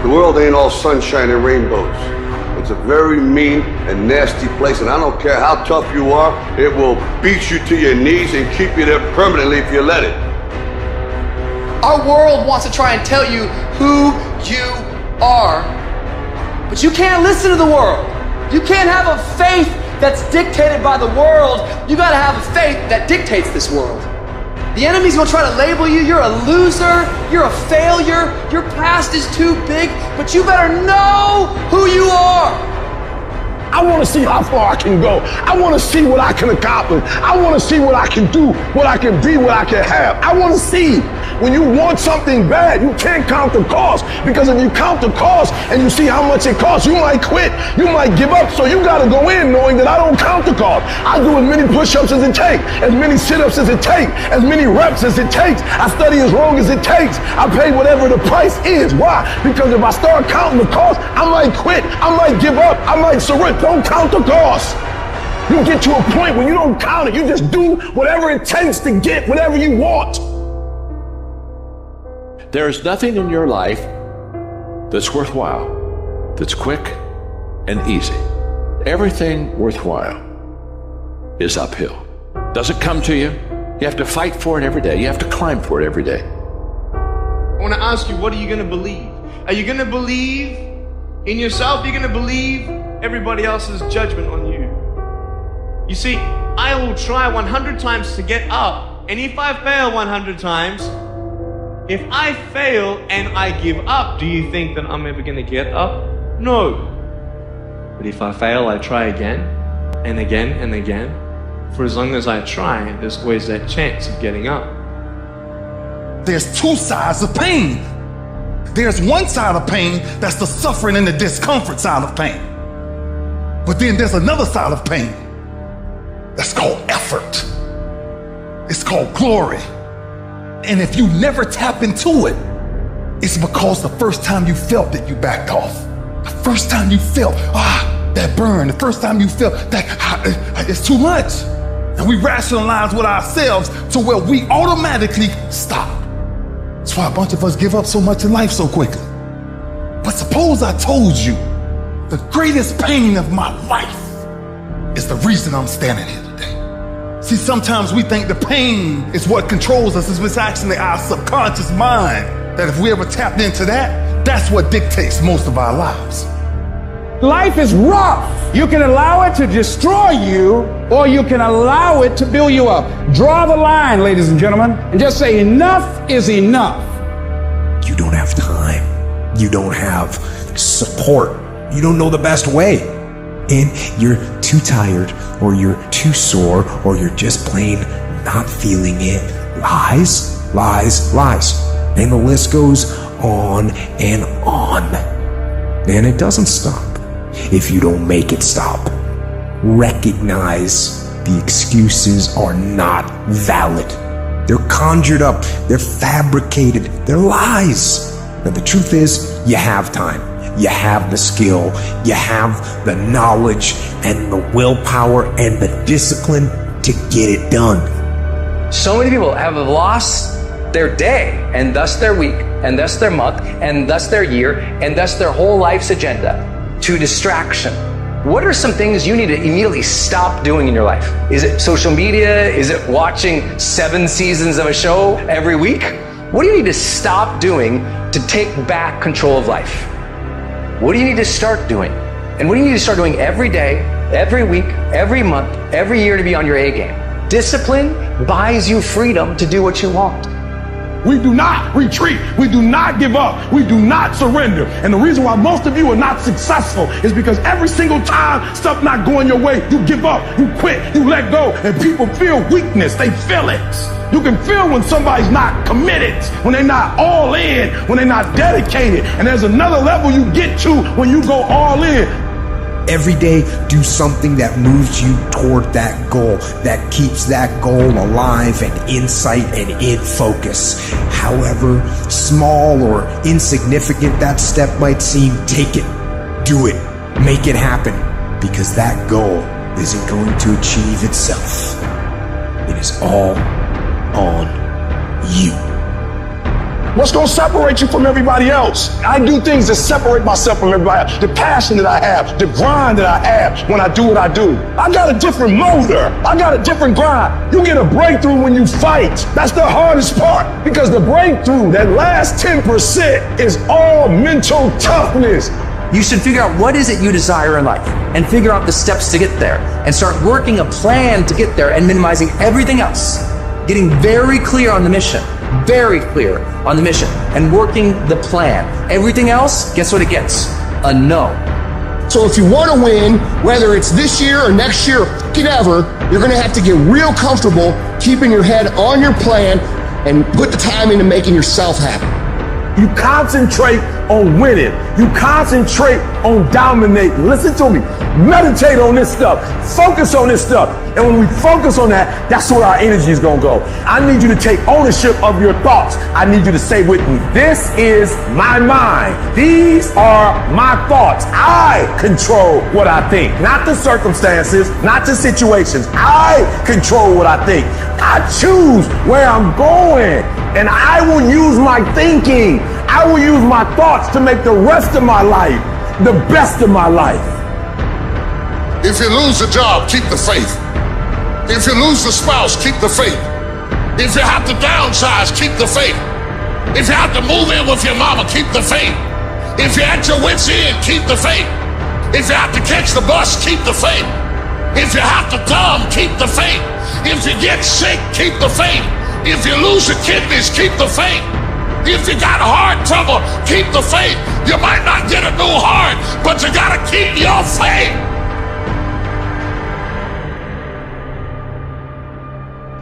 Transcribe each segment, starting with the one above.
The world ain't all sunshine and rainbows. It's a very mean and nasty place, and I don't care how tough you are, it will beat you to your knees and keep you there permanently if you let it. Our world wants to try and tell you who you are, but you can't listen to the world. You can't have a faith that's dictated by the world. You gotta have a faith that dictates this world. The enemy's gonna try to label you. You're a loser, you're a failure, your past is too big, but you better know who you are. I want to see how far I can go. I want to see what I can accomplish. I want to see what I can do, what I can be, what I can have. I want to see. When you want something bad, you can't count the cost, because if you count the cost and you see how much it costs, you might quit. You might give up. So you got to go in knowing that I don't count the cost. I do as many push-ups as it takes, as many sit-ups as it takes, as many reps as it takes. I study as long as it takes. I pay whatever the price is. Why? Because if I start counting the cost, I might quit. I might give up. I might surrender. Don't count the cost. You get to a point when you don't count it. You just do whatever it takes to get whatever you want. There's nothing in your life that's worthwhile, that's quick and easy. Everything worthwhile is uphill. Doesn't come to you. You have to fight for it every day. You have to climb for it every day. I want to ask you, what are you going to believe? Are you going to believe in yourself? Are you going to believe everybody else's judgment on you? You see, I will try 100 times to get up, and if I fail 100 times, if I fail and I give up, do you think that I'm ever going to get up? No. But if I fail, I try again and again and again. For as long as I try, there's always that chance of getting up. There's two sides of pain. There's one side of pain that's the suffering and the discomfort side of pain. But then there's another side of pain that's called effort. It's called glory. And if you never tap into it, it's because the first time you felt it, you backed off. The first time you felt, that burn, the first time you felt that it's too much. And we rationalize with ourselves to where we automatically stop. That's why a bunch of us give up so much in life so quickly. But suppose I told you the greatest pain of my life is the reason I'm standing here today. See, sometimes we think the pain is what controls us. It's actually our subconscious mind that if we ever tapped into that, that's what dictates most of our lives. Life is rough. You can allow it to destroy you, or you can allow it to build you up. Draw the line, ladies and gentlemen, and just say enough is enough. You don't have time. You don't have support. You don't know the best way. And you're too tired, or you're too sore, or you're just plain not feeling it. Lies, lies, lies. And the list goes on and on. And it doesn't stop if you don't make it stop. Recognize the excuses are not valid. They're conjured up, they're fabricated, they're lies. Now the truth is, you have time. You have the skill, you have the knowledge and the willpower and the discipline to get it done. So many people have lost their day, and thus their week, and thus their month, and thus their year, and thus their whole life's agenda to distraction. What are some things you need to immediately stop doing in your life? Is it social media? Is it watching 7 seasons of a show every week? What do you need to stop doing to take back control of life? What do you need to start doing? And what do you need to start doing every day, every week, every month, every year to be on your A game? Discipline buys you freedom to do what you want. We do not retreat. We do not give up. We do not surrender. And the reason why most of you are not successful is because every single time stuff not going your way, you give up, you quit, you let go, and people feel weakness. They feel it. You can feel when somebody's not committed, when they're not all in, when they're not dedicated. And there's another level you get to when you go all in. Every day, do something that moves you toward that goal, that keeps that goal alive and in sight and in focus. However small or insignificant that step might seem, take it, do it, make it happen, because that goal isn't going to achieve itself. It is all on you. What's going to separate you from everybody else? I do things that separate myself from everybody else. The passion that I have, the grind that I have when I do what I do. I got a different motor. I got a different grind. You get a breakthrough when you fight. That's the hardest part, because the breakthrough, that last 10%, is all mental toughness. You should figure out what is it you desire in life and figure out the steps to get there and start working a plan to get there and minimizing everything else. Getting very clear on the mission, and working the plan. Everything else, guess what it gets? A no. So if you want to win, whether it's this year or next year, whatever, you're going to have to get real comfortable keeping your head on your plan and put the time into making yourself happy. You concentrate on winning. You concentrate on dominating. Listen to me. Meditate on this stuff. Focus on this stuff. And when we focus on that, that's where our energy is going to go. I need you to take ownership of your thoughts. I need you to say with me, this is my mind. These are my thoughts. I control what I think. Not the circumstances, not the situations. I control what I think. I choose where I'm going. And I will use my thinking. I will use my thoughts to make the rest of my life the best of my life. If you lose a job, keep the faith. If you lose a spouse, keep the faith. If you have to downsize, keep the faith. If you have to move in with your mama, keep the faith. If you're at your wit's end, keep the faith. If you have to catch the bus, keep the faith. If you have to dumb, keep the faith. If you get sick, keep the faith. If you lose your kidneys, keep the faith. If you got heart trouble, keep the faith. You might not get a new heart, but you gotta keep your faith.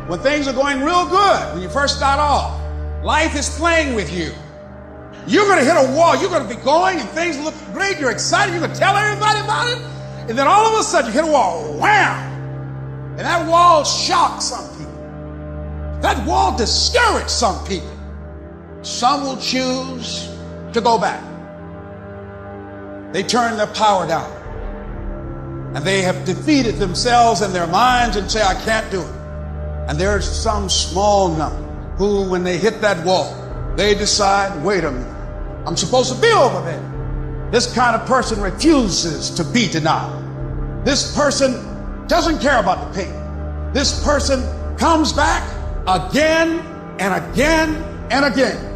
When things are going real good, when you first start off, life is playing with you. You're going to hit a wall. You're going to be going and things look great. You're excited. You're going to tell everybody about it. And then all of a sudden you hit a wall. Wham! And that wall shocked some people. That wall discouraged some people. Some will choose to go back. They turn their power down. And they have defeated themselves in their minds and say, I can't do it. And there's some small number who, when they hit that wall, they decide, wait a minute, I'm supposed to be over there. This kind of person refuses to be denied. This person doesn't care about the pain. This person comes back again and again and again.